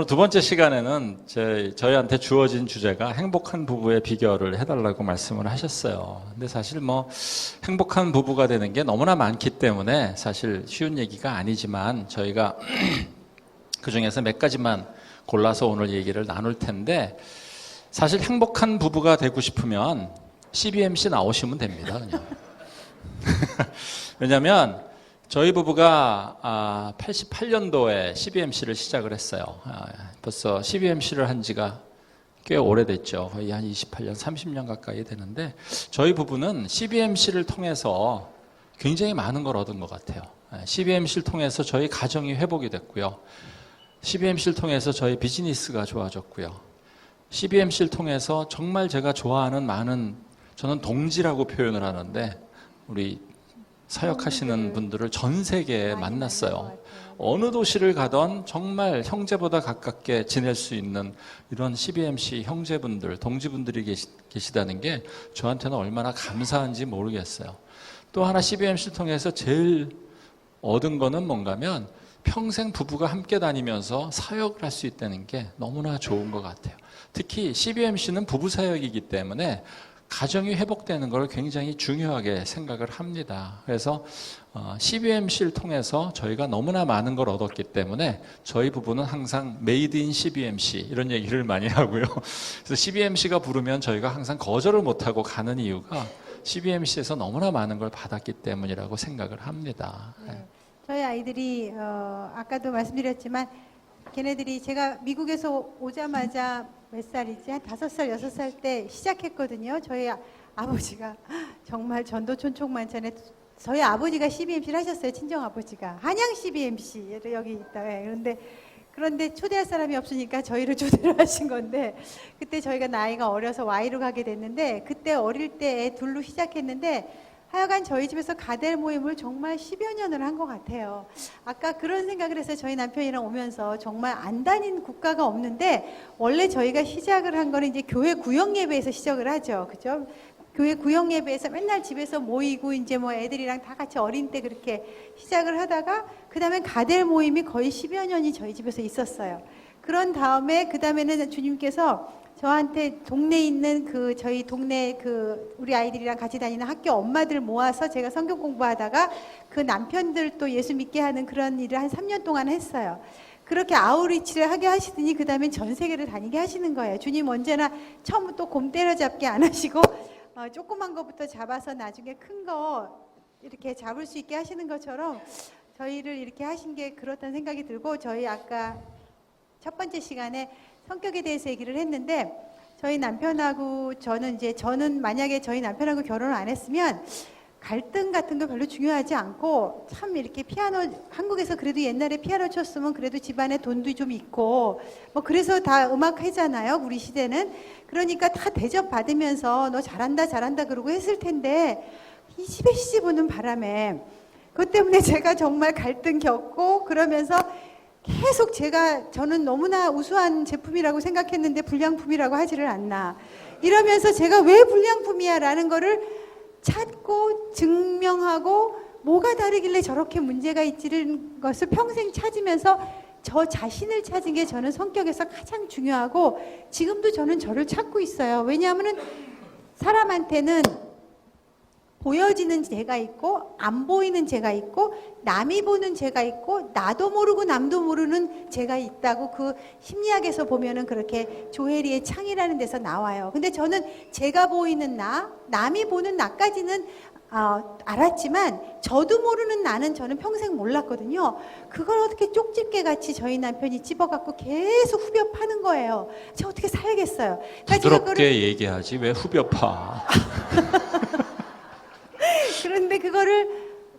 두 번째 시간에는 저희한테 주어진 주제가 행복한 부부의 비결을 해달라고 말씀을 하셨어요. 근데 사실 행복한 부부가 되는 게 너무나 많기 때문에 사실 쉬운 얘기가 아니지만 저희가 그 중에서 몇 가지만 골라서 오늘 얘기를 나눌 텐데, 사실 행복한 부부가 되고 싶으면 CBMC 나오시면 됩니다, 그냥. 왜냐면 저희 부부가 88년도에 CBMC를 시작을 했어요. 벌써 CBMC를 한 지가 꽤 오래됐죠. 거의 한 28년, 30년 가까이 되는데, 저희 부부는 CBMC를 통해서 굉장히 많은 걸 얻은 것 같아요. CBMC를 통해서 저희 가정이 회복이 됐고요. CBMC를 통해서 저희 비즈니스가 좋아졌고요. CBMC를 통해서 정말 제가 좋아하는 많은, 저는 동지라고 표현을 하는데, 우리 사역하시는 분들을 전 세계에 만났어요. 어느 도시를 가던 정말 형제보다 가깝게 지낼 수 있는 이런 CBMC 형제분들, 동지분들이 계시다는 게 저한테는 얼마나 감사한지 모르겠어요. 또 하나 CBMC를 통해서 제일 얻은 거는 뭔가면 평생 부부가 함께 다니면서 사역을 할 수 있다는 게 너무나 좋은 것 같아요. 특히 CBMC는 부부 사역이기 때문에 가정이 회복되는 걸 굉장히 중요하게 생각을 합니다. 그래서 CBMC를 통해서 저희가 너무나 많은 걸 얻었기 때문에 저희 부부는 항상 메이드 인 CBMC 이런 얘기를 많이 하고요. 그래서 CBMC가 부르면 저희가 항상 거절을 못하고 가는 이유가 CBMC에서 너무나 많은 걸 받았기 때문이라고 생각을 합니다. 네. 저희 아이들이 아까도 말씀드렸지만 걔네들이 제가 미국에서 오자마자 몇 살이지? 한 5살, 6살 때 시작했거든요. 저희 아버지가 정말 전도촌총만찬에 저희 아버지가 CBMC를 하셨어요. 친정아버지가. 한양 CBMC 여기 있다. 그런데 초대할 사람이 없으니까 저희를 초대를 하신 건데, 그때 저희가 나이가 어려서 Y로 가게 됐는데, 그때 어릴 때 둘로 시작했는데 하여간 저희 집에서 가델 모임을 정말 10여 년을 한 것 같아요. 아까 그런 생각을 해서 저희 남편이랑 오면서 정말 안 다닌 국가가 없는데, 원래 저희가 시작을 한 거는 이제 교회 구역 예배에서 시작을 하죠. 그죠? 교회 구역 예배에서 맨날 집에서 모이고 이제 애들이랑 다 같이 어린 때 그렇게 시작을 하다가, 그 다음에 가델 모임이 거의 10여 년이 저희 집에서 있었어요. 그런 다음에 그 다음에는 주님께서 저한테 동네에 있는 저희 동네 우리 아이들이랑 같이 다니는 학교 엄마들 모아서 제가 성경 공부하다가 그 남편들 또 예수 믿게 하는 그런 일을 한 3년 동안 했어요. 그렇게 아우리치를 하게 하시더니 그 다음에 전 세계를 다니게 하시는 거예요. 주님 언제나 처음부터 곰 때려잡기 안 하시고 조그만 거부터 잡아서 나중에 큰 거 이렇게 잡을 수 있게 하시는 것처럼 저희를 이렇게 하신 게 그렇다는 생각이 들고, 저희 아까 첫 번째 시간에 성격에 대해서 얘기를 했는데, 저희 남편하고 저는 만약에 저희 남편하고 결혼을 안 했으면 갈등 같은 거 별로 중요하지 않고, 참 이렇게 한국에서 그래도 옛날에 피아노 쳤으면 그래도 집안에 돈도 좀 있고 그래서 다 음악 하잖아요, 우리 시대는. 그러니까 다 대접받으면서 너 잘한다 그러고 했을 텐데, 이 집에 시집 오는 바람에 그것 때문에 제가 정말 갈등 겪고, 그러면서 계속 저는 너무나 우수한 제품이라고 생각했는데 불량품이라고 하지를 않나, 이러면서 제가 왜 불량품이야 라는 거를 찾고 증명하고, 뭐가 다르길래 저렇게 문제가 있지를 것을 평생 찾으면서 저 자신을 찾은 게 저는 성격에서 가장 중요하고, 지금도 저는 저를 찾고 있어요. 왜냐하면 사람한테는 보여지는 제가 있고 안 보이는 제가 있고 남이 보는 제가 있고 나도 모르고 남도 모르는 제가 있다고 그 심리학에서 보면은 그렇게 조혜리의 창이라는 데서 나와요. 근데 저는 제가 보이는 남이 보는 나까지는 알았지만 저도 모르는 나는 저는 평생 몰랐거든요. 그걸 어떻게 쪽집게 같이 저희 남편이 집어갖고 계속 후벼 파는 거예요. 제가 어떻게 살겠어요? 부드럽게 얘기하지 왜 후벼 파? 그런데 그거를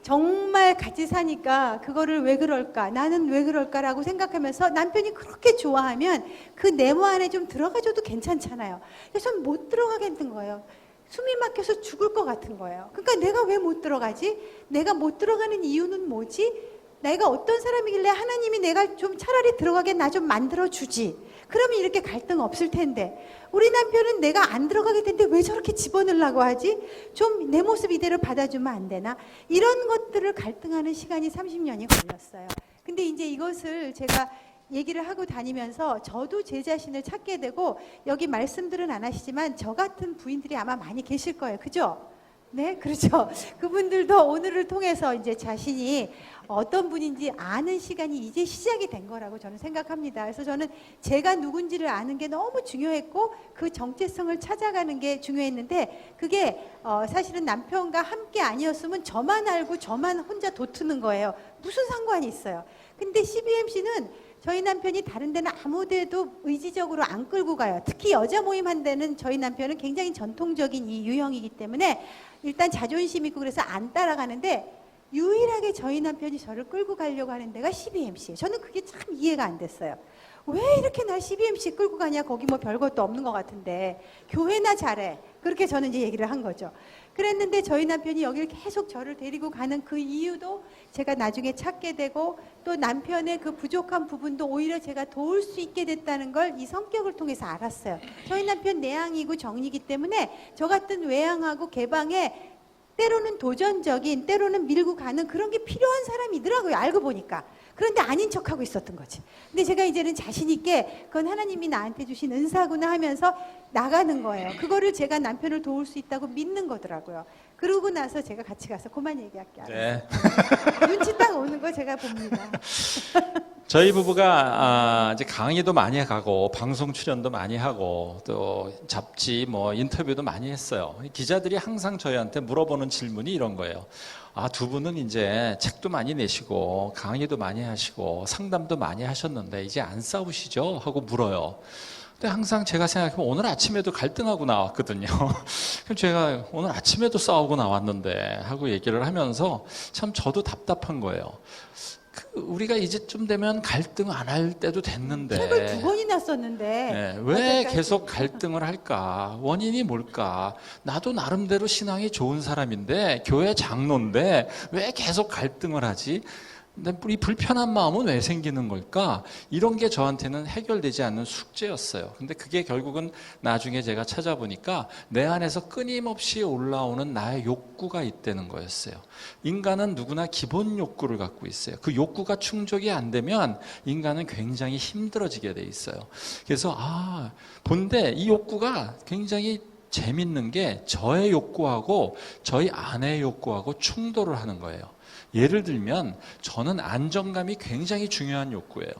정말 같이 사니까 그거를 왜 그럴까, 나는 왜 그럴까라고 생각하면서 남편이 그렇게 좋아하면 그 네모 안에 좀 들어가줘도 괜찮잖아요. 그래서 전 못 들어가겠는 거예요. 숨이 막혀서 죽을 것 같은 거예요. 그러니까 내가 왜 못 들어가지? 내가 못 들어가는 이유는 뭐지? 내가 어떤 사람이길래 하나님이 내가 좀 차라리 들어가게 나 좀 만들어주지. 그러면 이렇게 갈등 없을 텐데, 우리 남편은 내가 안 들어가게 됐는데 왜 저렇게 집어넣으려고 하지? 좀 내 모습 이대로 받아주면 안 되나? 이런 것들을 갈등하는 시간이 30년이 걸렸어요. 근데 이제 이것을 제가 얘기를 하고 다니면서 저도 제 자신을 찾게 되고, 여기 말씀들은 안 하시지만 저 같은 부인들이 아마 많이 계실 거예요. 그죠? 네, 그렇죠. 그분들도 오늘을 통해서 이제 자신이 어떤 분인지 아는 시간이 이제 시작이 된 거라고 저는 생각합니다. 그래서 저는 제가 누군지를 아는 게 너무 중요했고, 그 정체성을 찾아가는 게 중요했는데, 그게 사실은 남편과 함께 아니었으면 저만 알고 저만 혼자 도트는 거예요. 무슨 상관이 있어요. 근데 CBMC는 저희 남편이 다른 데는 아무 데도 의지적으로 안 끌고 가요. 특히 여자 모임 한 데는 저희 남편은 굉장히 전통적인 이 유형이기 때문에 일단 자존심 있고 그래서 안 따라가는데, 유일하게 저희 남편이 저를 끌고 가려고 하는 데가 CBMC예요. 저는 그게 참 이해가 안 됐어요. 왜 이렇게 날 CBMC 끌고 가냐? 거기 뭐 별것도 없는 것 같은데 교회나 잘해. 그렇게 저는 이제 얘기를 한 거죠. 그랬는데 저희 남편이 여기를 계속 저를 데리고 가는 그 이유도 제가 나중에 찾게 되고, 또 남편의 그 부족한 부분도 오히려 제가 도울 수 있게 됐다는 걸 이 성격을 통해서 알았어요. 저희 남편 내향이고 정이기 때문에 저 같은 외향하고 개방에 때로는 도전적인, 때로는 밀고 가는 그런 게 필요한 사람이더라고요. 알고 보니까. 그런데 아닌 척하고 있었던 거지. 근데 제가 이제는 자신 있게 그건 하나님이 나한테 주신 은사구나 하면서 나가는 거예요. 그거를 제가 남편을 도울 수 있다고 믿는 거더라고요. 그러고 나서 제가 같이 가서 그만 얘기할게요. 네. 눈치 딱 오는 거 제가 봅니다. 저희 부부가 이제 강의도 많이 가고 방송 출연도 많이 하고 또 잡지 뭐 인터뷰도 많이 했어요. 기자들이 항상 저희한테 물어보는 질문이 이런 거예요. 두 분은 이제 책도 많이 내시고 강의도 많이 하시고 상담도 많이 하셨는데 이제 안 싸우시죠? 하고 물어요. 근데 항상 제가 생각해보면 오늘 아침에도 갈등하고 나왔거든요. 그럼 제가 오늘 아침에도 싸우고 나왔는데 하고 얘기를 하면서 참 저도 답답한 거예요. 우리가 이제쯤 되면 갈등 안 할 때도 됐는데 책을 2권이나 썼는데 네, 왜 계속 갈등을 할까? 원인이 뭘까? 나도 나름대로 신앙이 좋은 사람인데 교회 장로인데 왜 계속 갈등을 하지? 근데 이 불편한 마음은 왜 생기는 걸까? 이런 게 저한테는 해결되지 않는 숙제였어요. 근데 그게 결국은 나중에 제가 찾아보니까 내 안에서 끊임없이 올라오는 나의 욕구가 있다는 거였어요. 인간은 누구나 기본 욕구를 갖고 있어요. 그 욕구가 충족이 안 되면 인간은 굉장히 힘들어지게 돼 있어요. 그래서 본데 이 욕구가 굉장히 재밌는 게 저의 욕구하고 저희 아내의 욕구하고 충돌을 하는 거예요. 예를 들면 저는 안정감이 굉장히 중요한 욕구예요.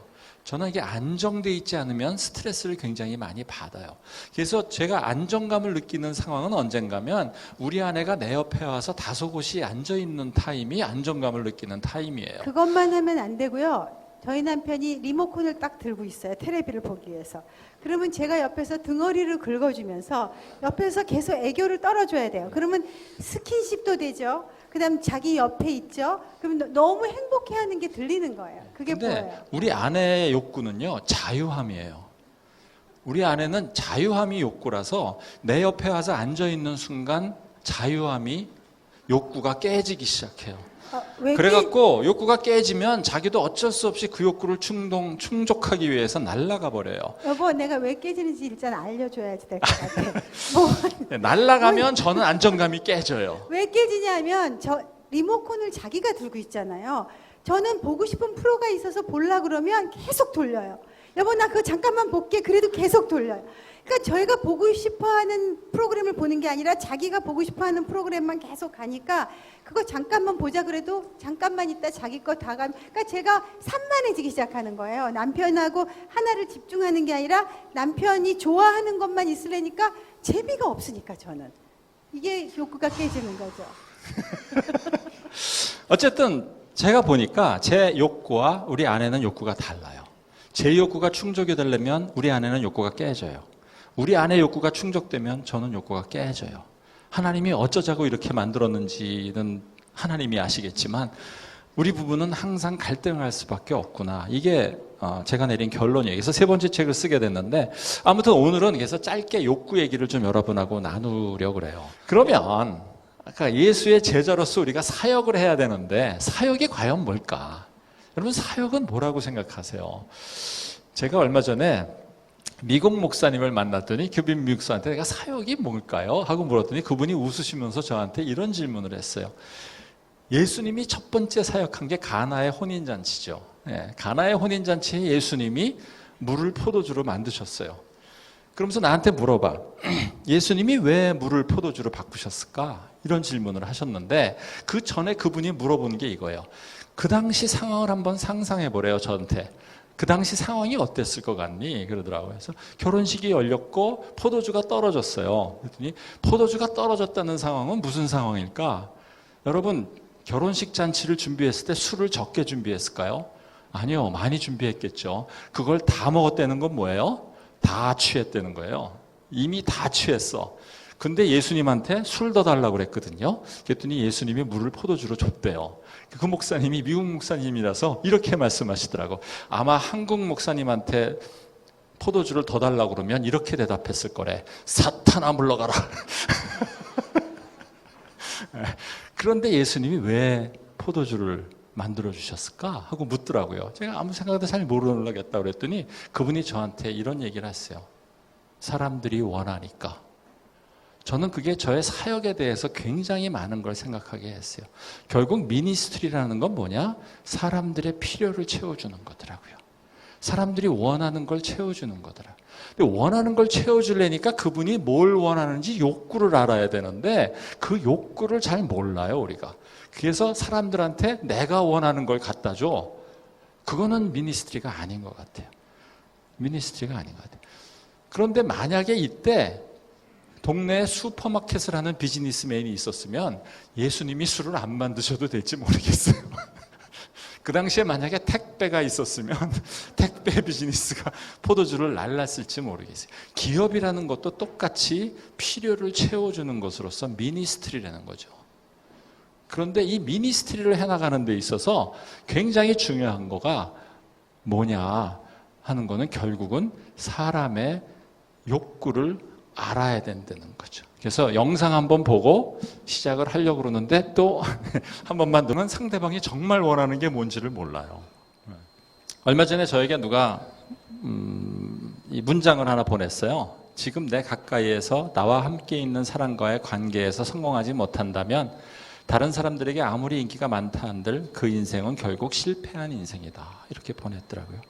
저는 이게 안정돼 있지 않으면 스트레스를 굉장히 많이 받아요. 그래서 제가 안정감을 느끼는 상황은 언젠가면 우리 아내가 내 옆에 와서 다소곳이 앉아있는 타임이 안정감을 느끼는 타임이에요. 그것만 하면 안 되고요. 저희 남편이 리모컨을 딱 들고 있어요. 텔레비를 보기 위해서. 그러면 제가 옆에서 등허리를 긁어주면서 옆에서 계속 애교를 떨어줘야 돼요. 그러면 스킨십도 되죠. 그다음 자기 옆에 있죠. 그럼 너무 행복해하는 게 들리는 거예요. 그게 뭐예요? 우리 아내의 욕구는요, 자유함이에요. 우리 아내는 자유함이 욕구라서 내 옆에 와서 앉아 있는 순간 자유함이 욕구가 깨지기 시작해요. 그래갖고 욕구가 깨지면 자기도 어쩔 수 없이 그 욕구를 충족하기 위해서 날아가 버려요. 여보, 내가 왜 깨지는지 일단 알려줘야지 될 것 같아. 날아가면 저는 안정감이 깨져요. 왜 깨지냐면 저 리모컨을 자기가 들고 있잖아요. 저는 보고 싶은 프로가 있어서 보려 그러면 계속 돌려요. 여보, 나 그거 잠깐만 볼게. 그래도 계속 돌려요. 그러니까 저희가 보고 싶어하는 프로그램을 보는 게 아니라 자기가 보고 싶어하는 프로그램만 계속 가니까 그거 잠깐만 보자 그래도 잠깐만 있다 자기 거 다 가면, 그러니까 제가 산만해지기 시작하는 거예요. 남편하고 하나를 집중하는 게 아니라 남편이 좋아하는 것만 있으려니까 재미가 없으니까 저는 이게 욕구가 깨지는 거죠. 어쨌든 제가 보니까 제 욕구와 우리 아내는 욕구가 달라요. 제 욕구가 충족이 되려면 우리 아내는 욕구가 깨져요. 우리 아내의 욕구가 충족되면 저는 욕구가 깨져요. 하나님이 어쩌자고 이렇게 만들었는지는 하나님이 아시겠지만 우리 부부는 항상 갈등할 수밖에 없구나. 이게 제가 내린 결론이에요. 그래서 세 번째 책을 쓰게 됐는데, 아무튼 오늘은 그래서 짧게 욕구 얘기를 좀 여러분하고 나누려고 그래요. 그러면 아까 예수의 제자로서 우리가 사역을 해야 되는데 사역이 과연 뭘까? 여러분, 사역은 뭐라고 생각하세요? 제가 얼마 전에 미국 목사님을 만났더니 규빈 목사한테 내가 사역이 뭘까요? 하고 물었더니 그분이 웃으시면서 저한테 이런 질문을 했어요. 예수님이 첫 번째 사역한 게 가나의 혼인잔치죠. 가나의 혼인잔치에 예수님이 물을 포도주로 만드셨어요. 그러면서 나한테 물어봐. 예수님이 왜 물을 포도주로 바꾸셨을까? 이런 질문을 하셨는데 그 전에 그분이 물어보는 게 이거예요. 그 당시 상황을 한번 상상해 보래요, 저한테. 그 당시 상황이 어땠을 것 같니? 그러더라고요. 그래서 결혼식이 열렸고 포도주가 떨어졌어요. 그랬더니 포도주가 떨어졌다는 상황은 무슨 상황일까? 여러분, 결혼식 잔치를 준비했을 때 술을 적게 준비했을까요? 아니요, 많이 준비했겠죠. 그걸 다 먹었다는 건 뭐예요? 다 취했다는 거예요. 이미 다 취했어. 근데 예수님한테 술 더 달라고 그랬거든요. 그랬더니 예수님이 물을 포도주로 줬대요. 그 목사님이 미국 목사님이라서 이렇게 말씀하시더라고. 아마 한국 목사님한테 포도주를 더 달라고 그러면 이렇게 대답했을 거래. 사탄아 물러가라. 그런데 예수님이 왜 포도주를 만들어 주셨을까 하고 묻더라고요. 제가 아무 생각도 잘 모르겠다고 그랬더니 그분이 저한테 이런 얘기를 했어요. 사람들이 원하니까. 저는 그게 저의 사역에 대해서 굉장히 많은 걸 생각하게 했어요. 결국 미니스트리라는 건 뭐냐? 사람들의 필요를 채워주는 거더라고요. 사람들이 원하는 걸 채워주는 거더라. 근데 원하는 걸 채워주려니까 그분이 뭘 원하는지 욕구를 알아야 되는데 그 욕구를 잘 몰라요, 우리가. 그래서 사람들한테 내가 원하는 걸 갖다 줘. 그거는 미니스트리가 아닌 것 같아요. 미니스트리가 아닌 것 같아요. 그런데 만약에 이때 동네에 슈퍼마켓을 하는 비즈니스맨이 있었으면 예수님이 술을 안 만드셔도 될지 모르겠어요. 그 당시에 만약에 택배가 있었으면 택배 비즈니스가 포도주를 날랐을지 모르겠어요. 기업이라는 것도 똑같이 필요를 채워주는 것으로서 미니스트리라는 거죠. 그런데 이 미니스트리를 해나가는 데 있어서 굉장히 중요한 거가 뭐냐 하는 거는 결국은 사람의 욕구를 알아야 된다는 거죠. 그래서 영상 한번 보고 시작을 하려고 그러는데 또 한 번만 두면 상대방이 정말 원하는 게 뭔지를 몰라요. 얼마 전에 저에게 누가 이 문장을 하나 보냈어요. 지금 내 가까이에서 나와 함께 있는 사람과의 관계에서 성공하지 못한다면 다른 사람들에게 아무리 인기가 많다 한들 그 인생은 결국 실패한 인생이다. 이렇게 보냈더라고요.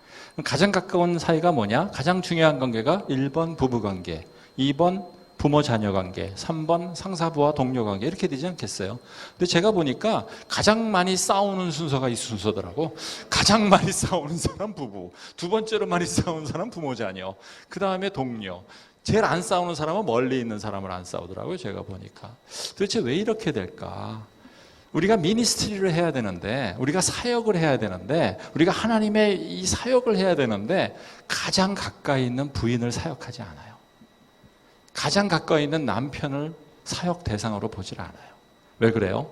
가장 가까운 사이가 뭐냐? 가장 중요한 관계가 1번 부부관계, 2번 부모 자녀 관계, 3번 상사부와 동료 관계 이렇게 되지 않겠어요? 근데 제가 보니까 가장 많이 싸우는 순서가 이 순서더라고. 가장 많이 싸우는 사람 부부, 두 번째로 많이 싸우는 사람 부모 자녀, 그 다음에 동료. 제일 안 싸우는 사람은 멀리 있는 사람을 안 싸우더라고요. 제가 보니까. 도대체 왜 이렇게 될까? 우리가 미니스트리를 해야 되는데, 우리가 사역을 해야 되는데, 우리가 하나님의 이 사역을 해야 되는데 가장 가까이 있는 부인을 사역하지 않아요. 가장 가까이 있는 남편을 사역 대상으로 보질 않아요. 왜 그래요?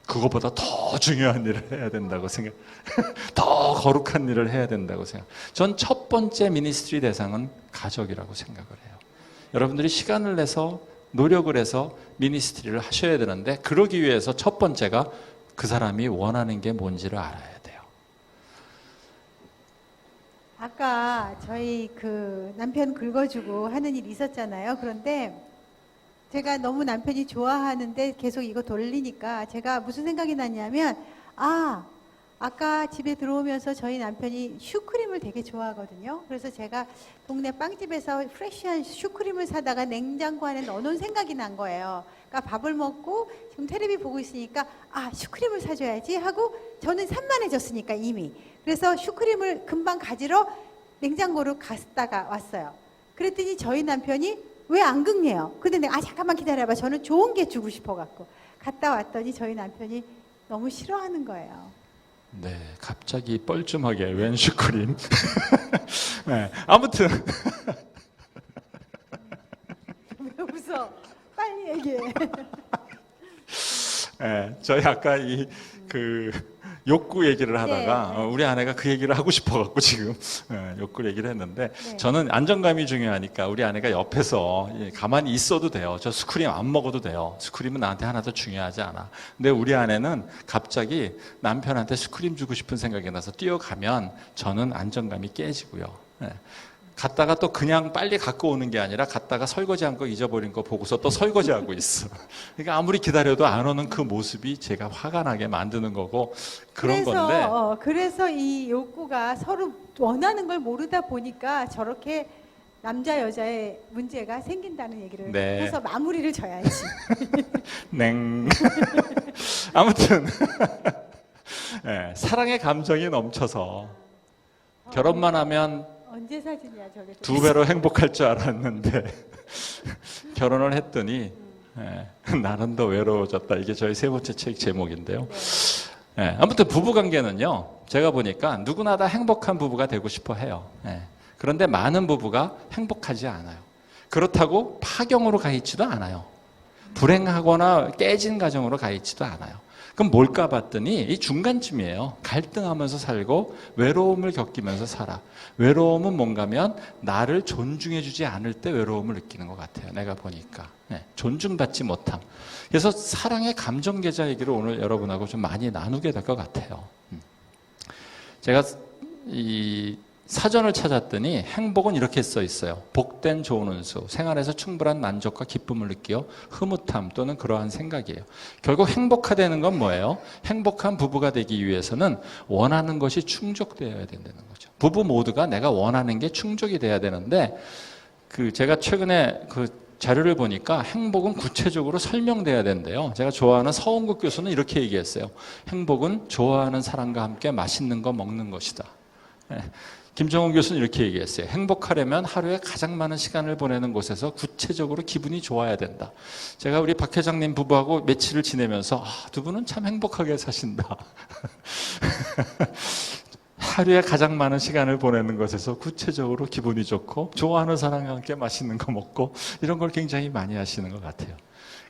그거보다 더 중요한 일을 해야 된다고 생각, 더 거룩한 일을 해야 된다고 생각. 전 첫 번째 미니스트리 대상은 가족이라고 생각을 해요. 여러분들이 시간을 내서 노력을 해서 미니스트리를 하셔야 되는데 그러기 위해서 첫 번째가 그 사람이 원하는 게 뭔지를 알아야 돼요. 아까 저희 그 남편 긁어주고 하는 일 있었잖아요. 그런데 제가 너무 남편이 좋아하는데 계속 이거 돌리니까 제가 무슨 생각이 났냐면 아까 집에 들어오면서 저희 남편이 슈크림을 되게 좋아하거든요. 그래서 제가 동네 빵집에서 프레쉬한 슈크림을 사다가 냉장고 안에 넣어놓은 생각이 난 거예요. 그러니까 밥을 먹고 지금 텔레비 보고 있으니까 슈크림을 사줘야지 하고 저는 산만해졌으니까 이미. 그래서 슈크림을 금방 가지러 냉장고로 갔다가 왔어요. 그랬더니 저희 남편이 왜 안 긁네요. 근데 내가 잠깐만 기다려봐. 저는 좋은 게 주고 싶어갖고 갔다 왔더니 저희 남편이 너무 싫어하는 거예요. 네, 갑자기 뻘쭘하게 웬 슈크림. 네, 아무튼 왜 웃어? 빨리 얘기해. 네, 저희 아까 욕구 얘기를 하다가 네. 우리 아내가 그 얘기를 하고 싶어갖고 지금 욕구 얘기를 했는데 네. 저는 안정감이 중요하니까 우리 아내가 옆에서 가만히 있어도 돼요. 저 슈크림 안 먹어도 돼요. 슈크림은 나한테 하나도 중요하지 않아. 근데 우리 아내는 갑자기 남편한테 슈크림 주고 싶은 생각이 나서 뛰어가면 저는 안정감이 깨지고요. 네. 갔다가 또 그냥 빨리 갖고 오는 게 아니라 갔다가 설거지한 거 잊어버린 거 보고서 또 설거지하고 있어. 그러니까 아무리 기다려도 안 오는 그 모습이 제가 화가 나게 만드는 거고 그런 건데. 그래서 이 욕구가 서로 원하는 걸 모르다 보니까 저렇게 남자 여자의 문제가 생긴다는 얘기를 네. 해서 마무리를 져야지. 냉. 아무튼 네, 사랑의 감정이 넘쳐서 결혼만 하면 언제 사진이야 저게? 두 배로 행복할 줄 알았는데 결혼을 했더니 나는 더 외로워졌다. 이게 저희 세 번째 책 제목인데요. 아무튼 부부관계는요, 제가 보니까 누구나 다 행복한 부부가 되고 싶어 해요. 그런데 많은 부부가 행복하지 않아요. 그렇다고 파경으로 가 있지도 않아요. 불행하거나 깨진 가정으로 가 있지도 않아요. 그럼 뭘까 봤더니 이 중간쯤이에요. 갈등하면서 살고 외로움을 겪으면서 살아. 외로움은 뭔가면 나를 존중해 주지 않을 때 외로움을 느끼는 것 같아요. 내가 보니까. 존중받지 못함. 그래서 사랑의 감정 계좌 얘기를 오늘 여러분하고 좀 많이 나누게 될 것 같아요. 제가 이 사전을 찾았더니 행복은 이렇게 써 있어요. 복된 좋은 운수, 생활에서 충분한 만족과 기쁨을 느끼어 흐뭇함 또는 그러한 생각이에요. 결국 행복하다는 건 뭐예요? 행복한 부부가 되기 위해서는 원하는 것이 충족되어야 된다는 거죠. 부부 모두가 내가 원하는 게 충족이 돼야 되는데 제가 최근에 자료를 보니까 행복은 구체적으로 설명돼야 된대요. 제가 좋아하는 서원국 교수는 이렇게 얘기했어요. 행복은 좋아하는 사람과 함께 맛있는 거 먹는 것이다. 김정은 교수는 이렇게 얘기했어요. 행복하려면 하루에 가장 많은 시간을 보내는 곳에서 구체적으로 기분이 좋아야 된다. 제가 우리 박 회장님 부부하고 며칠을 지내면서 두 분은 참 행복하게 사신다. 하루에 가장 많은 시간을 보내는 것에서 구체적으로 기분이 좋고 좋아하는 사람과 함께 맛있는 거 먹고 이런 걸 굉장히 많이 하시는 것 같아요.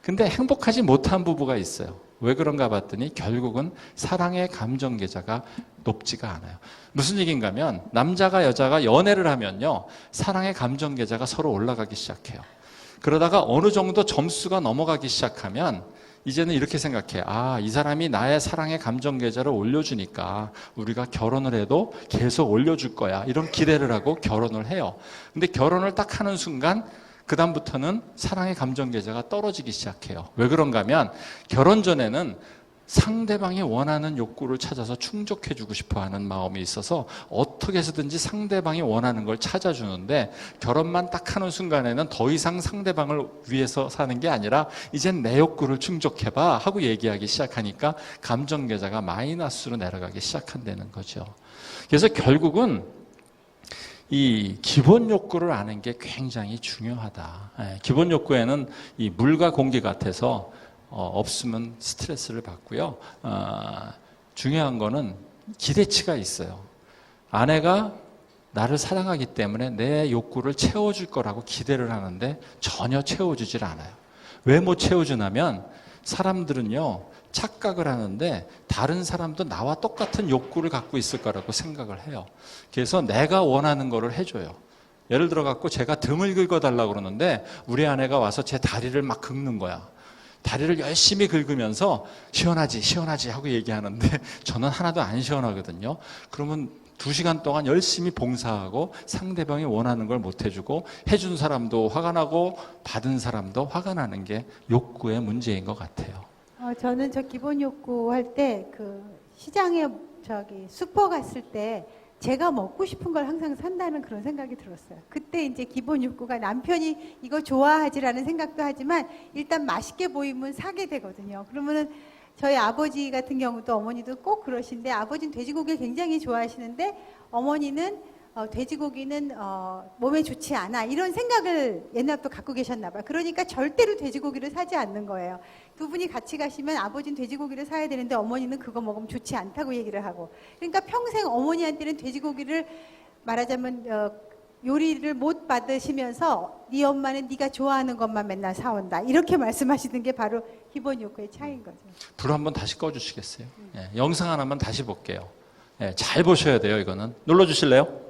근데 행복하지 못한 부부가 있어요. 왜 그런가 봤더니 결국은 사랑의 감정 계좌가 높지가 않아요. 무슨 얘기인가 하면 남자가 여자가 연애를 하면요, 사랑의 감정 계좌가 서로 올라가기 시작해요. 그러다가 어느 정도 점수가 넘어가기 시작하면 이제는 이렇게 생각해. 이 사람이 나의 사랑의 감정 계좌를 올려주니까 우리가 결혼을 해도 계속 올려줄 거야. 이런 기대를 하고 결혼을 해요. 근데 결혼을 딱 하는 순간 그다음부터는 사랑의 감정 계좌가 떨어지기 시작해요. 왜 그런가 하면 결혼 전에는 상대방이 원하는 욕구를 찾아서 충족해주고 싶어하는 마음이 있어서 어떻게 해서든지 상대방이 원하는 걸 찾아주는데 결혼만 딱 하는 순간에는 더 이상 상대방을 위해서 사는 게 아니라 이젠 내 욕구를 충족해봐 하고 얘기하기 시작하니까 감정 계좌가 마이너스로 내려가기 시작한다는 거죠. 그래서 결국은 이 기본 욕구를 아는 게 굉장히 중요하다. 기본 욕구에는 이 물과 공기 같아서 없으면 스트레스를 받고요. 중요한 거는 기대치가 있어요. 아내가 나를 사랑하기 때문에 내 욕구를 채워줄 거라고 기대를 하는데 전혀 채워주질 않아요. 왜 못 채워주냐면 사람들은요, 착각을 하는데 다른 사람도 나와 똑같은 욕구를 갖고 있을 거라고 생각을 해요. 그래서 내가 원하는 거를 해줘요. 예를 들어 갖고 제가 등을 긁어달라고 그러는데 우리 아내가 와서 제 다리를 막 긁는 거야. 다리를 열심히 긁으면서 시원하지 시원하지 하고 얘기하는데 저는 하나도 안 시원하거든요. 그러면 2시간 동안 열심히 봉사하고 상대방이 원하는 걸 못 해주고 해준 사람도 화가 나고 받은 사람도 화가 나는 게 욕구의 문제인 것 같아요. 저는 저 기본 욕구 할 때 시장에 슈퍼 갔을 때 제가 먹고 싶은 걸 항상 산다는 그런 생각이 들었어요. 그때 이제 기본 욕구가 남편이 이거 좋아하지라는 생각도 하지만 일단 맛있게 보이면 사게 되거든요. 그러면은 저희 아버지 같은 경우도 어머니도 꼭 그러신데 아버지는 돼지고기를 굉장히 좋아하시는데 어머니는 돼지고기는 몸에 좋지 않아 이런 생각을 옛날부터 갖고 계셨나 봐요. 그러니까 절대로 돼지고기를 사지 않는 거예요. 두 분이 같이 가시면 아버지는 돼지고기를 사야 되는데 어머니는 그거 먹으면 좋지 않다고 얘기를 하고, 그러니까 평생 어머니한테는 돼지고기를 말하자면 요리를 못 받으시면서 네 엄마는 네가 좋아하는 것만 맨날 사온다 이렇게 말씀하시는 게 바로 기본 욕구의 차이인 거죠. 불 한번 다시 꺼주시겠어요? 영상 하나만 다시 볼게요. 잘 보셔야 돼요. 이거는 눌러주실래요?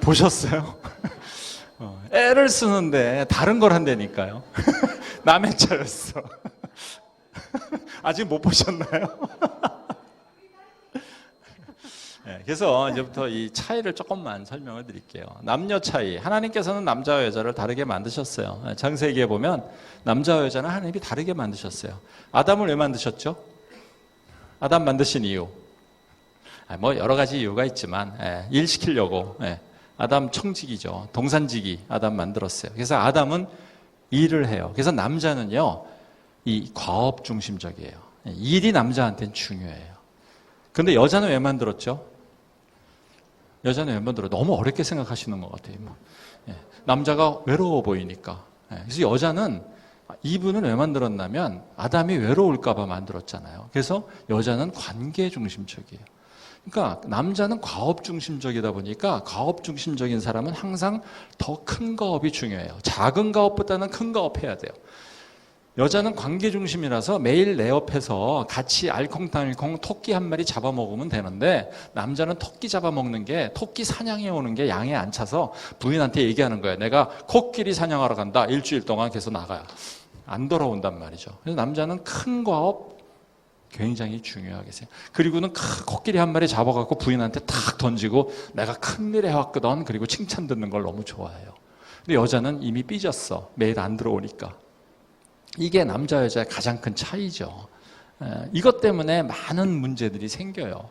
보셨어요? 애를 쓰는데 다른 걸 한다니까요. 남의 차였어. 아직 못 보셨나요? 네, 그래서 이제부터 이 차이를 조금만 설명을 드릴게요. 남녀 차이. 하나님께서는 남자와 여자를 다르게 만드셨어요. 창세기에 보면 남자와 여자는 하나님이 다르게 만드셨어요. 아담을 왜 만드셨죠? 아담 만드신 이유. 뭐 여러 가지 이유가 있지만 일 시키려고 아담 청지기죠. 동산지기 아담 만들었어요. 그래서 아담은 일을 해요. 그래서 남자는요, 이 과업 중심적이에요. 일이 남자한테는 중요해요. 근데 여자는 왜 만들었죠? 여자는 왜 만들어? 너무 어렵게 생각하시는 것 같아요. 남자가 외로워 보이니까. 그래서 여자는 이분은 왜 만들었냐면 아담이 외로울까 봐 만들었잖아요. 그래서 여자는 관계 중심적이에요. 그러니까 남자는 과업 중심적이다 보니까 과업 중심적인 사람은 항상 더 큰 과업이 중요해요. 작은 과업보다는 큰 과업 해야 돼요. 여자는 관계 중심이라서 매일 내 옆에서 같이 알콩달콩 토끼 한 마리 잡아먹으면 되는데 남자는 토끼 잡아먹는 게 토끼 사냥해 오는 게 양에 안 차서 부인한테 얘기하는 거예요. 내가 코끼리 사냥하러 간다. 일주일 동안 계속 나가요. 안 돌아온단 말이죠. 그래서 남자는 큰 과업 굉장히 중요하게 생각해요. 그리고는 코끼리 한 마리 잡아갖고 부인한테 탁 던지고 내가 큰일 해왔거든. 그리고 칭찬 듣는 걸 너무 좋아해요. 근데 여자는 이미 삐졌어. 매일 안 들어오니까. 이게 남자 여자의 가장 큰 차이죠. 이것 때문에 많은 문제들이 생겨요.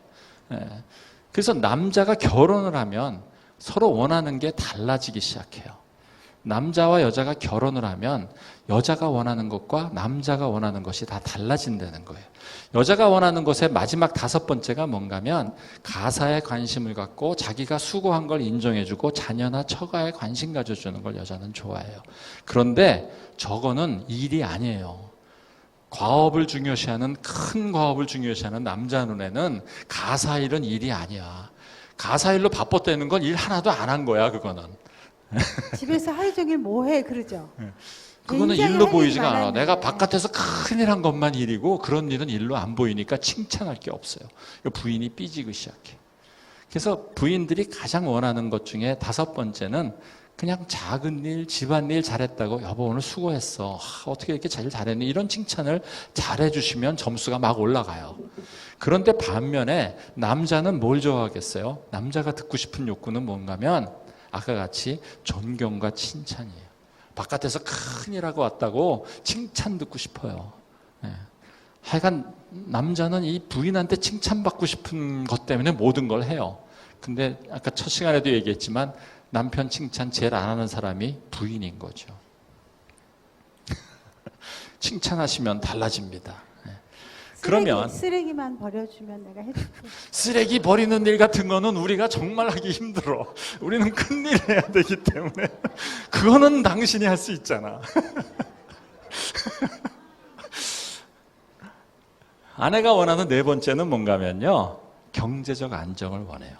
그래서 남자가 결혼을 하면 서로 원하는 게 달라지기 시작해요. 남자와 여자가 결혼을 하면 여자가 원하는 것과 남자가 원하는 것이 다 달라진다는 거예요. 여자가 원하는 것의 마지막 5번째가 뭔가면 가사에 관심을 갖고 자기가 수고한 걸 인정해주고 자녀나 처가에 관심 가져주는 걸 여자는 좋아해요. 그런데 저거는 일이 아니에요. 과업을 중요시하는 큰 과업을 중요시하는 남자 눈에는 가사 일은 일이 아니야. 가사 일로 바빴다는 건 일 하나도 안 한 거야, 그거는. 집에서 하루 종일 뭐 해 그러죠. 그거는 굉장히 일로 할 보이지가 일이 않아. 많았는데. 내가 바깥에서 큰일 한 것만 일이고 그런 일은 일로 안 보이니까 칭찬할 게 없어요. 부인이 삐지기 시작해. 그래서 부인들이 가장 원하는 것 중에 5번째는 그냥 작은 일, 집안일 잘했다고 여보 오늘 수고했어. 어떻게 이렇게 잘했니? 이런 칭찬을 잘해주시면 점수가 막 올라가요. 그런데 반면에 남자는 뭘 좋아하겠어요? 남자가 듣고 싶은 욕구는 뭔가면 아까 같이 존경과 칭찬이에요. 바깥에서 큰일 하고 왔다고 칭찬 듣고 싶어요. 하여간 남자는 이 부인한테 칭찬받고 싶은 것 때문에 모든 걸 해요. 근데 아까 첫 시간에도 얘기했지만 남편 칭찬 제일 안 하는 사람이 부인인 거죠. 칭찬하시면 달라집니다. 그러면 쓰레기만 버려주면 내가 해줄게. 쓰레기 버리는 일 같은 거는 우리가 정말 하기 힘들어. 우리는 큰일 해야 되기 때문에 그거는 당신이 할 수 있잖아. 아내가 원하는 4번째는 뭔가면요, 경제적 안정을 원해요.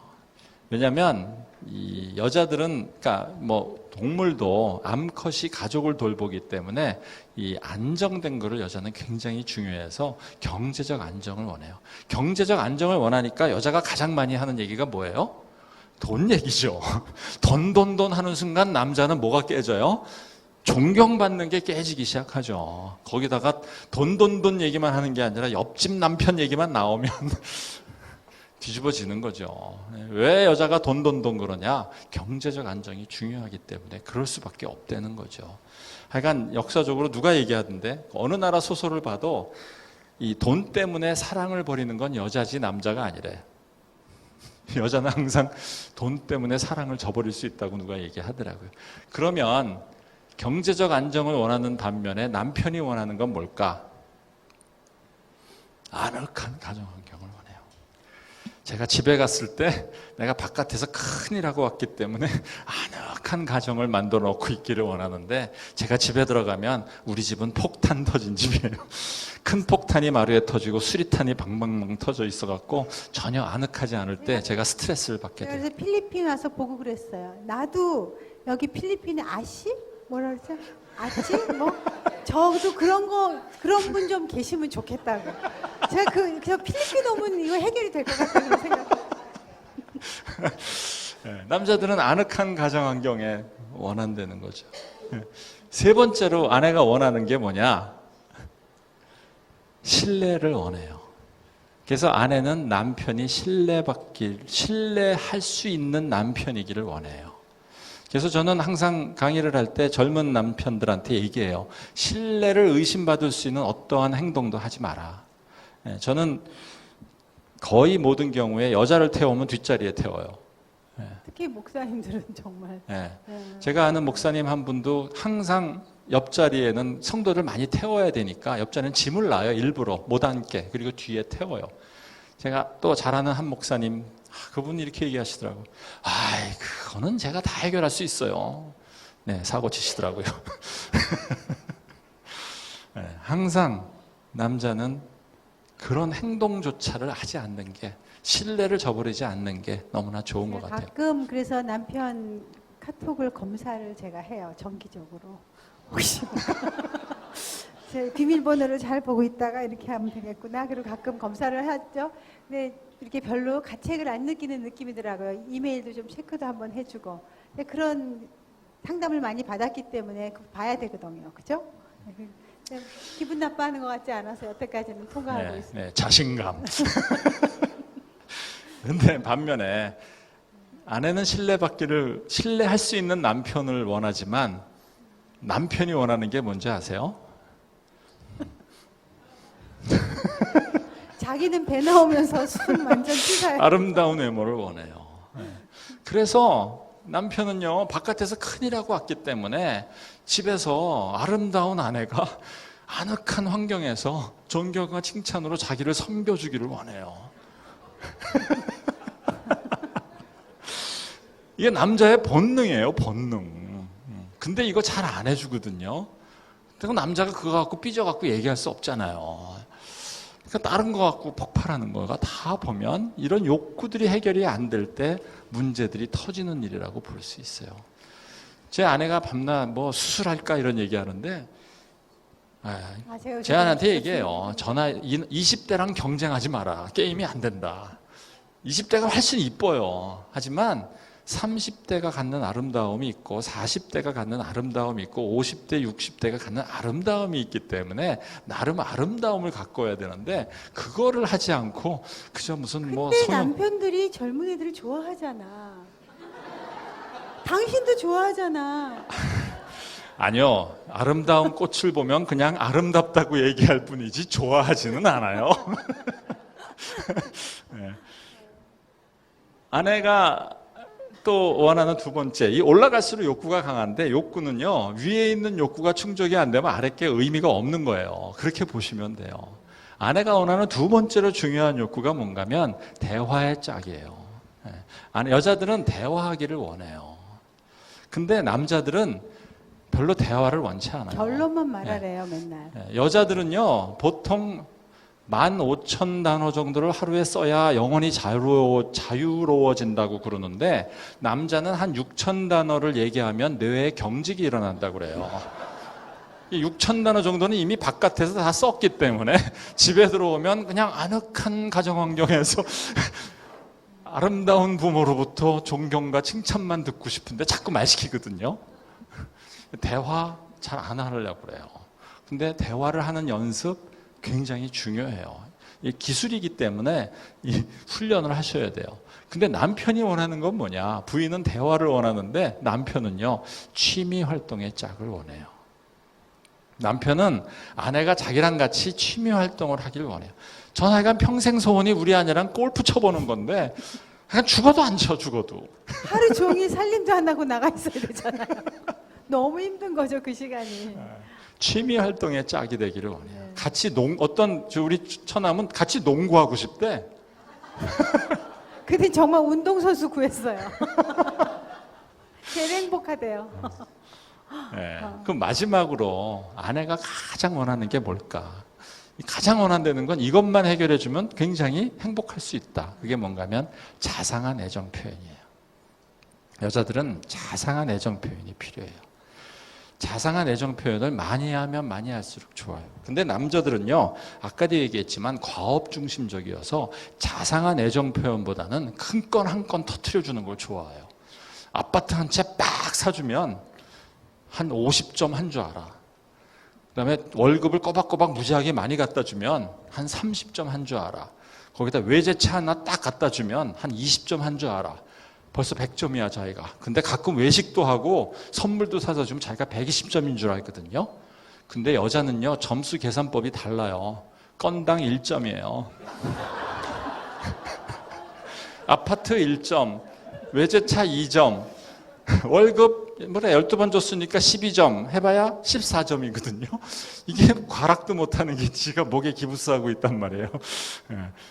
왜냐하면 이 여자들은 그러니까 뭐 동물도 암컷이 가족을 돌보기 때문에 이 안정된 거를 여자는 굉장히 중요해서 경제적 안정을 원해요. 경제적 안정을 원하니까 여자가 가장 많이 하는 얘기가 뭐예요? 돈 얘기죠. 돈 하는 순간 남자는 뭐가 깨져요? 존경받는 게 깨지기 시작하죠. 거기다가 돈 얘기만 하는 게 아니라 옆집 남편 얘기만 나오면 뒤집어지는 거죠. 왜 여자가 돈 그러냐? 경제적 안정이 중요하기 때문에 그럴 수밖에 없다는 거죠. 하여간 역사적으로 누가 얘기하던데 어느 나라 소설을 봐도 이 돈 때문에 사랑을 벌이는 건 여자지 남자가 아니래. 여자는 항상 돈 때문에 사랑을 저버릴 수 있다고 누가 얘기하더라고요. 그러면 경제적 안정을 원하는 반면에 남편이 원하는 건 뭘까? 아늑한 가정 환경을 원해요. 제가 집에 갔을 때 내가 바깥에서 큰일 하고 왔기 때문에 아늑한 가정을 만들어 놓고 있기를 원하는데, 제가 집에 들어가면 우리 집은 폭탄 터진 집이에요. 큰 폭탄이 마루에 터지고 수리탄이 방방방 터져 있어갖고 전혀 아늑하지 않을 때 제가 스트레스를 받게 돼요. 그래서 필리핀 와서 보고 그랬어요. 나도 여기 필리핀에 아시? 뭐라 그러지? 아치? 뭐? 저도 그런 분 좀 계시면 좋겠다고. 제가 그냥 필리핀 오면 이거 해결이 될 것 같다는 생각. 남자들은 아늑한 가정 환경에 원한다는 거죠. 세 번째로 아내가 원하는 게 뭐냐? 신뢰를 원해요. 그래서 아내는 남편이 신뢰할 수 있는 남편이기를 원해요. 그래서 저는 항상 강의를 할 때 젊은 남편들한테 얘기해요. 신뢰를 의심받을 수 있는 어떠한 행동도 하지 마라. 저는 거의 모든 경우에 여자를 태우면 뒷자리에 태워요. 특히 목사님들은 정말. 제가 아는 목사님 한 분도 항상 옆자리에는 성도들 많이 태워야 되니까 옆자리는 짐을 놔요. 일부러 못 앉게. 그리고 뒤에 태워요. 제가 또 잘 아는 한 목사님, 그분이 이렇게 얘기하시더라고요. 아이, 그거는 제가 다 해결할 수 있어요. 네, 사고 치시더라고요. 항상 남자는 그런 행동조차를 하지 않는 게, 신뢰를 저버리지 않는 게 너무나 좋은 것 같아요. 가끔 그래서 남편 카톡을 검사를 제가 해요. 정기적으로. 혹시 제 비밀번호를 잘 보고 있다가 이렇게 하면 되겠구나. 그리고 가끔 검사를 하죠. 근데 이렇게 별로 가책을 안 느끼는 느낌이더라고요. 이메일도 좀 체크도 한번 해주고. 근데 그런 상담을 많이 받았기 때문에 봐야 되거든요. 그죠? 기분 나빠하는 것 같지 않아서 여태까지는 통과하고 있습니다. 자신감. 근데 반면에 아내는 신뢰할 수 있는 남편을 원하지만 남편이 원하는 게 뭔지 아세요? 자기는 배 나오면서 손 완전 찢어요. 아름다운 외모를 원해요. 그래서 남편은요, 바깥에서 큰일하고 왔기 때문에 집에서 아름다운 아내가 아늑한 환경에서 존경과 칭찬으로 자기를 섬겨주기를 원해요. 이게 남자의 본능이에요, 본능. 근데 이거 잘 안 해주거든요. 그리고 남자가 그거 갖고 삐져갖고 얘기할 수 없잖아요. 그러니까 다른 거 갖고 폭발하는 거가 다 보면 이런 욕구들이 해결이 안 될 때 문제들이 터지는 일이라고 볼 수 있어요. 제 아내가 밤낮 뭐 수술할까 이런 얘기하는데, 제 아내한테 얘기해요. 20대랑 경쟁하지 마라. 게임이 안 된다. 20대가 훨씬 이뻐요. 하지만 30대가 갖는 아름다움이 있고 40대가 갖는 아름다움이 있고 50대, 60대가 갖는 아름다움이 있기 때문에 나름 아름다움을 가꿔야 되는데 그거를 하지 않고 그저 무슨 뭐 근데 남편들이 젊은 애들을 좋아하잖아. 당신도 좋아하잖아. 아니요. 아름다운 꽃을 보면 그냥 아름답다고 얘기할 뿐이지 좋아하지는 않아요. 네. 아내가 또 원하는 두 번째, 이 올라갈수록 욕구가 강한데 욕구는요, 위에 있는 욕구가 충족이 안 되면 아래 게 의미가 없는 거예요. 그렇게 보시면 돼요. 아내가 원하는 두 번째로 중요한 욕구가 뭔가면 대화의 짝이에요. 여자들은 대화하기를 원해요. 근데 남자들은 별로 대화를 원치 않아요. 결론만 말하래요, 맨날. 여자들은요, 보통 15,000단어 정도를 하루에 써야 영혼이 자유로워진다고 그러는데 남자는 한 6,000단어를 얘기하면 뇌에 경직이 일어난다고 그래요. 6,000단어 정도는 이미 바깥에서 다 썼기 때문에 집에 들어오면 그냥 아늑한 가정환경에서 아름다운 부모로부터 존경과 칭찬만 듣고 싶은데 자꾸 말 시키거든요. 대화 잘 안 하려고 그래요. 근데 대화를 하는 연습 굉장히 중요해요. 이 기술이기 때문에 이 훈련을 하셔야 돼요. 근데 남편이 원하는 건 뭐냐? 부인은 대화를 원하는데 남편은요, 취미 활동의 짝을 원해요. 남편은 아내가 자기랑 같이 취미 활동을 하길 원해요. 전 하여간 평생 소원이 우리 아내랑 골프 쳐보는 건데 그냥 죽어도 안 쳐, 죽어도. 하루 종일 살림도 안 하고 나가 있어야 되잖아요. 너무 힘든 거죠, 그 시간이. 취미 활동의 짝이 되기를 원해요. 같이 우리 처남은 같이 농구하고 싶대. 근데 정말 운동선수 구했어요. 제일 행복하대요. 예. 그럼 마지막으로 아내가 가장 원하는 게 뭘까? 가장 원한다는 건 이것만 해결해주면 굉장히 행복할 수 있다. 그게 뭔가 하면 자상한 애정 표현이에요. 여자들은 자상한 애정 표현이 필요해요. 자상한 애정 표현을 많이 하면 많이 할수록 좋아요. 근데 남자들은요, 아까도 얘기했지만 과업 중심적이어서 자상한 애정 표현보다는 큰 건 한 건 터트려주는 걸 좋아해요. 아파트 한 채 빡 사주면 한 50점 한 줄 알아. 그다음에 월급을 꼬박꼬박 무지하게 많이 갖다 주면 한 30점 한 줄 알아. 거기다 외제차 하나 딱 갖다 주면 한 20점 한 줄 알아. 벌써 100점이야 자기가. 근데 가끔 외식도 하고 선물도 사다 주면 자기가 120점인 줄 알거든요. 근데 여자는요, 점수 계산법이 달라요. 건당 1점이에요. 아파트 1점, 외제차 2점, 월급 12번 줬으니까 12점 해봐야 14점이거든요. 이게 과락도 못하는 게 지가 목에 기부스하고 있단 말이에요.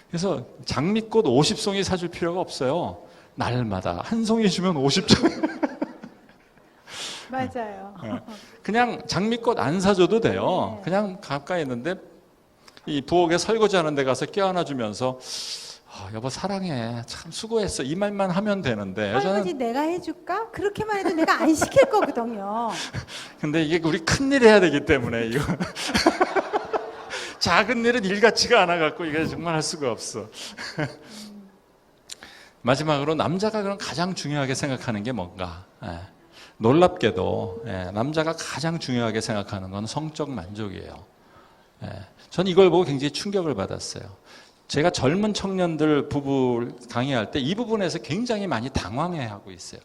그래서 장미꽃 50송이 사줄 필요가 없어요. 날마다 한 송이 주면 50점. 맞아요. 그냥 장미꽃 안 사줘도 돼요. 그냥 가까이 있는데 이 부엌에 설거지하는 데 가서 껴안아 주면서 여보 사랑해, 참 수고했어, 이 말만 하면 되는데 설거지 내가 해줄까? 그렇게만 해도 내가 안 시킬 거거든요. 근데 이게 우리 큰일 해야 되기 때문에 이거 작은 일은 일 같지가 않아 갖고 이게 정말 할 수가 없어. 마지막으로 남자가 그럼 가장 중요하게 생각하는 게 뭔가? 놀랍게도 남자가 가장 중요하게 생각하는 건 성적 만족이에요. 전 이걸 보고 굉장히 충격을 받았어요. 제가 젊은 청년들 부부 강의할 때 이 부분에서 굉장히 많이 당황해하고 있어요.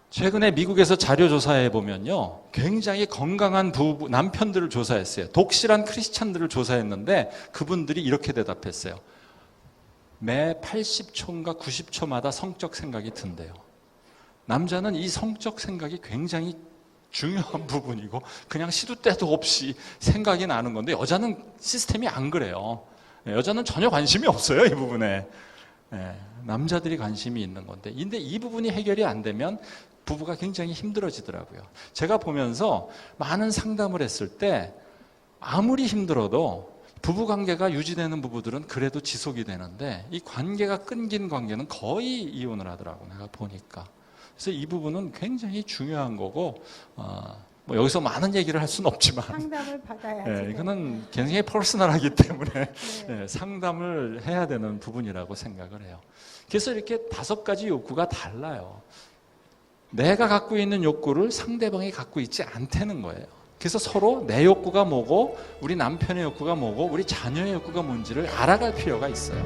최근에 미국에서 자료 조사해 보면요, 굉장히 건강한 부부 남편들을 조사했어요. 독실한 크리스찬들을 조사했는데 그분들이 이렇게 대답했어요. 매 80초인가 90초마다 성적 생각이 든대요. 남자는 이 성적 생각이 굉장히 중요한 부분이고 그냥 시도 때도 없이 생각이 나는 건데 여자는 시스템이 안 그래요. 여자는 전혀 관심이 없어요, 이 부분에. 남자들이 관심이 있는 건데, 근데 이 부분이 해결이 안 되면 부부가 굉장히 힘들어지더라고요. 제가 보면서 많은 상담을 했을 때 아무리 힘들어도 부부관계가 유지되는 부부들은 그래도 지속이 되는데 이 관계가 끊긴 관계는 거의 이혼을 하더라고요, 내가 보니까. 그래서 이 부분은 굉장히 중요한 거고 뭐 여기서 많은 얘기를 할 수는 없지만 상담을 받아야지. 이거는 굉장히 퍼스널하기 때문에 상담을 해야 되는 부분이라고 생각을 해요. 그래서 이렇게 5가지 욕구가 달라요. 내가 갖고 있는 욕구를 상대방이 갖고 있지 않다는 거예요. 그래서 서로 내 욕구가 뭐고 우리 남편의 욕구가 뭐고 우리 자녀의 욕구가 뭔지를 알아갈 필요가 있어요.